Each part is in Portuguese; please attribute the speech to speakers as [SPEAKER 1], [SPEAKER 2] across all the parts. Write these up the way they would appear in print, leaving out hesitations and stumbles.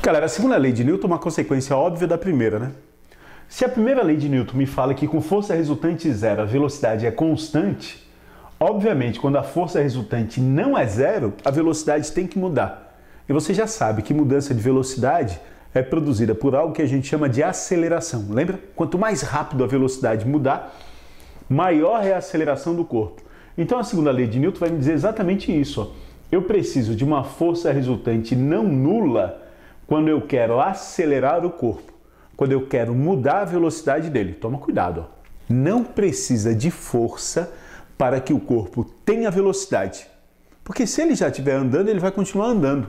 [SPEAKER 1] Galera, a segunda lei de Newton é uma consequência óbvia da primeira, né? Se a primeira lei de Newton me fala que com força resultante zero a velocidade é constante, obviamente quando a força resultante não é zero, a velocidade tem que mudar. E você já sabe que mudança de velocidade é produzida por algo que a gente chama de aceleração. Lembra? Quanto mais rápido a velocidade mudar, maior é a aceleração do corpo. Então a segunda lei de Newton vai me dizer exatamente isso. Ó. Eu preciso de uma força resultante não nula quando eu quero acelerar o corpo, quando eu quero mudar a velocidade dele. Toma cuidado. Ó. Não precisa de força para que o corpo tenha velocidade. Porque se ele já estiver andando, ele vai continuar andando.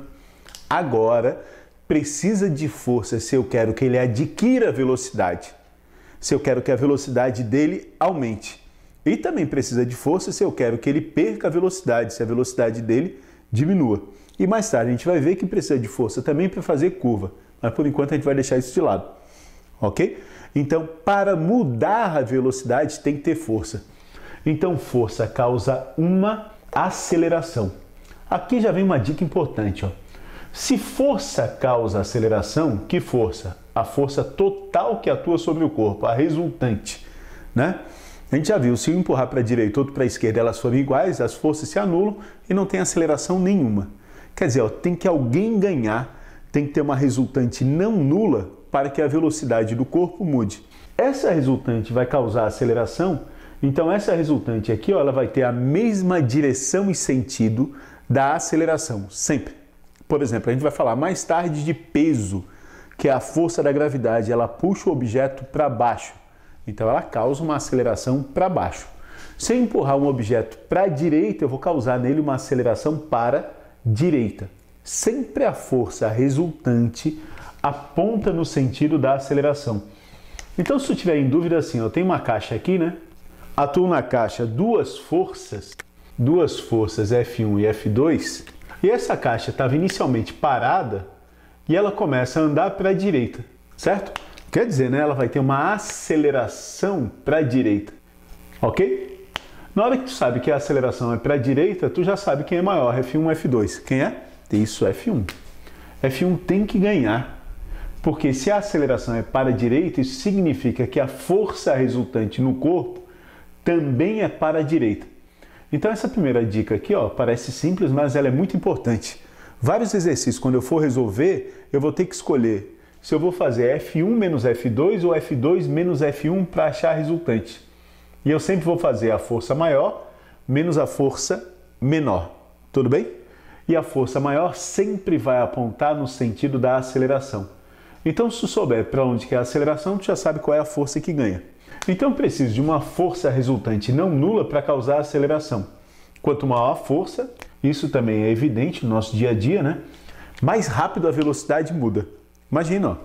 [SPEAKER 1] Agora, precisa de força se eu quero que ele adquira velocidade. Se eu quero que a velocidade dele aumente. E também precisa de força se eu quero que ele perca a velocidade, se a velocidade dele diminua. E mais tarde a gente vai ver que precisa de força também para fazer curva. Mas por enquanto a gente vai deixar isso de lado. Ok? Então, para mudar a velocidade tem que ter força. Então, força causa uma aceleração. Aqui já vem uma dica importante. Ó. Se força causa aceleração, que força? A força total que atua sobre o corpo, a resultante. Né? A gente já viu, se um empurrar para a direita e outro para a esquerda, elas forem iguais, as forças se anulam e não tem aceleração nenhuma. Quer dizer, ó, tem que alguém ganhar, tem que ter uma resultante não nula para que a velocidade do corpo mude. Essa resultante vai causar aceleração, então essa resultante aqui, ó, ela vai ter a mesma direção e sentido da aceleração, sempre. Por exemplo, a gente vai falar mais tarde de peso, que é a força da gravidade, ela puxa o objeto para baixo, então ela causa uma aceleração para baixo. Se eu empurrar um objeto para a direita, eu vou causar nele uma aceleração para a direita. Sempre a força resultante aponta no sentido da aceleração. Então, se tu tiver em dúvida assim, eu tenho uma caixa aqui, né? Atuam na caixa duas forças F1 e F2, e essa caixa estava inicialmente parada e ela começa a andar para a direita, certo? Quer dizer, né? Ela vai ter uma aceleração para a direita, ok? Na hora que tu sabe que a aceleração é para a direita, tu já sabe quem é maior, F1 ou F2. Quem é? Isso, F1. F1 tem que ganhar, porque se a aceleração é para a direita, isso significa que a força resultante no corpo também é para a direita. Então essa primeira dica aqui, ó, parece simples, mas ela é muito importante. Vários exercícios, quando eu for resolver, eu vou ter que escolher se eu vou fazer F1 menos F2 ou F2 menos F1 para achar a resultante. E eu sempre vou fazer a força maior menos a força menor. Tudo bem? E a força maior sempre vai apontar no sentido da aceleração. Então, se tu souber para onde que é a aceleração, tu já sabe qual é a força que ganha. Então, eu preciso de uma força resultante não nula para causar aceleração. Quanto maior a força, isso também é evidente no nosso dia a dia, né? Mais rápido a velocidade muda. Imagina, ó,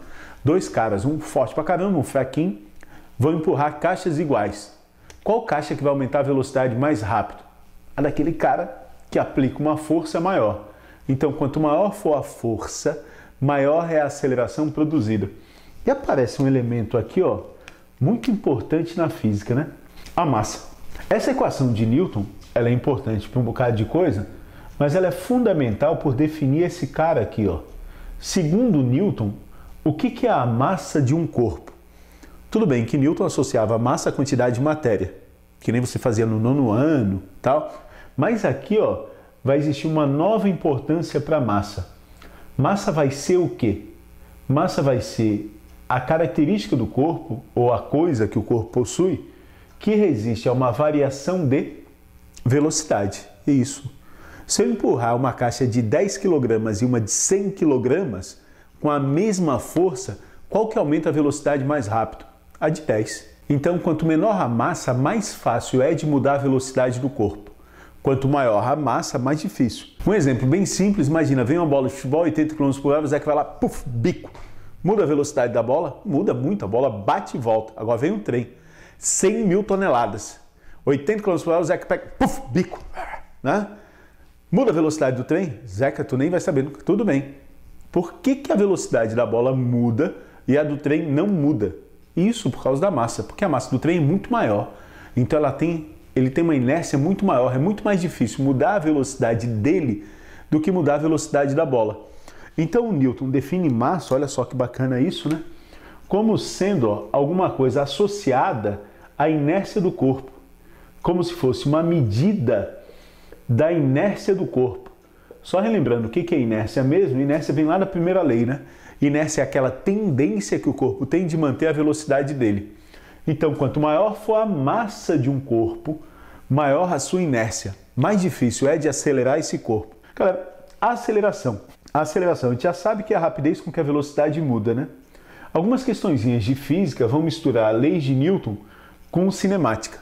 [SPEAKER 1] dois caras, um forte pra caramba, um fraquinho, vão empurrar caixas iguais. Qual caixa que vai aumentar a velocidade mais rápido? A daquele cara que aplica uma força maior. Então, quanto maior for a força, maior é a aceleração produzida. E aparece um elemento aqui, ó, muito importante na física, né? A massa. Essa equação de Newton, ela é importante para um bocado de coisa, mas ela é fundamental por definir esse cara aqui, ó. Segundo Newton, o que é a massa de um corpo? Tudo bem que Newton associava a massa à quantidade de matéria, que nem você fazia no 9º ano, tal. Mas aqui, ó, vai existir uma nova importância para a massa. Massa vai ser o quê? Massa vai ser a característica do corpo, ou a coisa que o corpo possui, que resiste a uma variação de velocidade. É isso. Se eu empurrar uma caixa de 10 kg e uma de 100 kg, com a mesma força, qual que aumenta a velocidade mais rápido? A de 10. Então, quanto menor a massa, mais fácil é de mudar a velocidade do corpo. Quanto maior a massa, mais difícil. Um exemplo bem simples, imagina, vem uma bola de futebol, 80 km por hora, o Zeca vai lá, puf, bico. Muda a velocidade da bola? Muda muito, a bola bate e volta. Agora vem um trem, 100 mil toneladas. 80 km por hora, o Zeca pega, puf, bico. Né? Muda a velocidade do trem? Zeca, tu nem vai saber nunca. Tudo bem. Por que a velocidade da bola muda e a do trem não muda? Isso por causa da massa, porque a massa do trem é muito maior. Então ele tem uma inércia muito maior, é muito mais difícil mudar a velocidade dele do que mudar a velocidade da bola. Então o Newton define massa, olha só que bacana isso, né? Como sendo alguma coisa associada à inércia do corpo, como se fosse uma medida da inércia do corpo. Só relembrando, o que é inércia mesmo? Inércia vem lá da primeira lei, né? Inércia é aquela tendência que o corpo tem de manter a velocidade dele. Então, quanto maior for a massa de um corpo, maior a sua inércia. Mais difícil é de acelerar esse corpo. Galera, a aceleração. A aceleração, a gente já sabe que é a rapidez com que a velocidade muda, né? Algumas questõezinhas de física vão misturar leis de Newton com cinemática.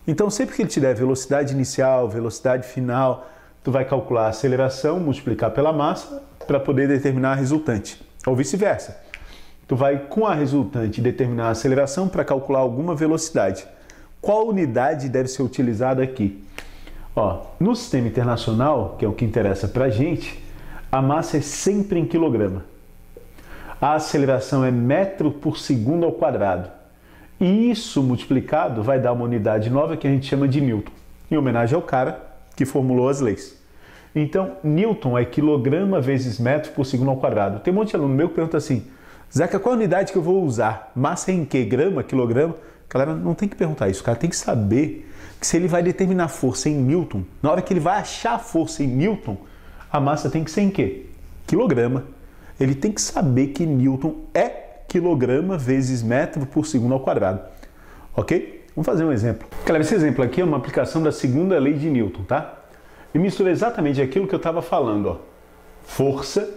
[SPEAKER 1] Então, sempre que ele te der velocidade inicial, velocidade final, tu vai calcular a aceleração, multiplicar pela massa para poder determinar a resultante. Ou vice-versa. Tu vai, com a resultante, determinar a aceleração para calcular alguma velocidade. Qual unidade deve ser utilizada aqui? Ó, no sistema internacional, que é o que interessa para a gente, a massa é sempre em quilograma. A aceleração é metro por segundo ao quadrado. E isso multiplicado vai dar uma unidade nova que a gente chama de Newton, em homenagem ao cara que formulou as leis. Então, Newton é quilograma vezes metro por segundo ao quadrado. Tem um monte de aluno meu que pergunta assim, Zeca, qual a unidade que eu vou usar? Massa é em quê? Grama? Quilograma? Galera, não tem que perguntar isso. O cara tem que saber que se ele vai determinar força em Newton, na hora que ele vai achar a força em Newton, a massa tem que ser em quê? Quilograma. Ele tem que saber que Newton é quilograma vezes metro por segundo ao quadrado. Ok? Vamos fazer um exemplo. Galera, esse exemplo aqui é uma aplicação da segunda lei de Newton, tá? E mistura exatamente aquilo que eu estava falando, ó. Força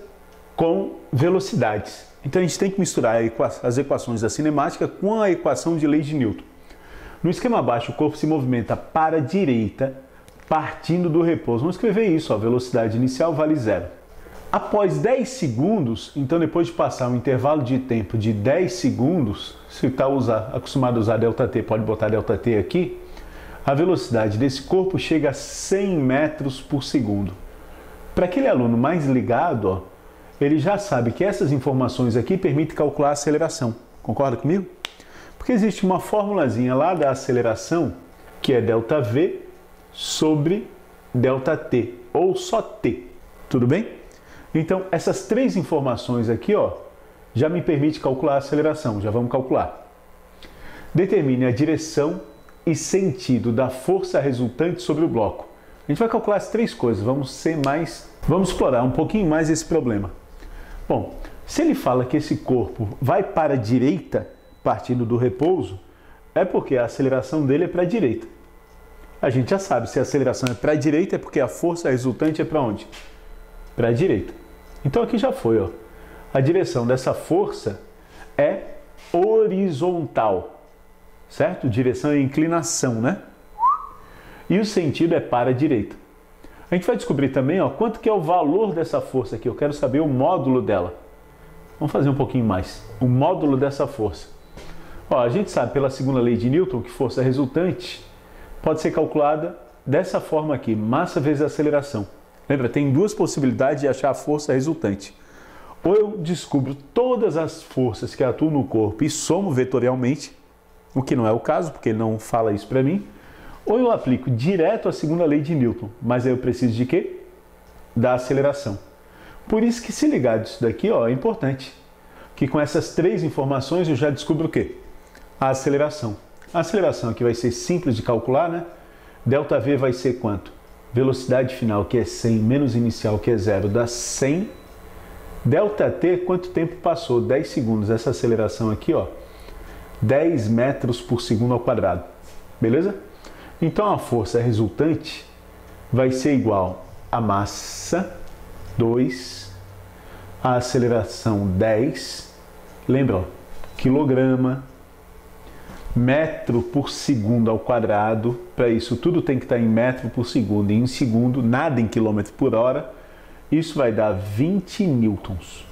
[SPEAKER 1] com velocidades. Então a gente tem que misturar as equações da cinemática com a equação de lei de Newton. No esquema abaixo, o corpo se movimenta para a direita, partindo do repouso. Vamos escrever isso, ó. Velocidade inicial vale zero. Após 10 segundos, então depois de passar um intervalo de tempo de 10 segundos, se está acostumado a usar ΔT, pode botar ΔT aqui, a velocidade desse corpo chega a 100 metros por segundo. Para aquele aluno mais ligado, ó, ele já sabe que essas informações aqui permitem calcular a aceleração. Concorda comigo? Porque existe uma formulazinha lá da aceleração, que é ΔV sobre ΔT, ou só T. Tudo bem? Então, essas três informações aqui, ó, já me permite calcular a aceleração. Já vamos calcular. Determine a direção e sentido da força resultante sobre o bloco. A gente vai calcular as três coisas. Vamos explorar um pouquinho mais esse problema. Bom, se ele fala que esse corpo vai para a direita, partindo do repouso, é porque a aceleração dele é para a direita. A gente já sabe, se a aceleração é para a direita, é porque a força resultante é para onde? Para a direita. Então aqui já foi, ó. A direção dessa força é horizontal, certo? Direção é inclinação, né? E o sentido é para a direita. A gente vai descobrir também, ó, quanto que é o valor dessa força aqui. Eu quero saber o módulo dela. Vamos fazer um pouquinho mais. O módulo dessa força. Ó, a gente sabe pela segunda lei de Newton que força resultante pode ser calculada dessa forma aqui, massa vezes aceleração. Lembra, tem duas possibilidades de achar a força resultante. Ou eu descubro todas as forças que atuam no corpo e somo vetorialmente, o que não é o caso, porque ele não fala isso para mim. Ou eu aplico direto a segunda lei de Newton, mas aí eu preciso de quê? Da aceleração. Por isso que se ligar disso daqui, ó, é importante. Que com essas três informações eu já descubro o quê? A aceleração. A aceleração aqui vai ser simples de calcular, né? ΔV vai ser quanto? Velocidade final, que é 100, menos inicial, que é 0, dá 100. ΔT, quanto tempo passou? 10 segundos. Essa aceleração aqui, ó, 10 metros por segundo ao quadrado. Beleza? Então a força resultante vai ser igual a massa 2, a aceleração 10, lembra, ó, quilograma, metro por segundo ao quadrado. Para isso tudo tem que estar em metro por segundo e em segundo, nada em quilômetro por hora. Isso vai dar 20 newtons.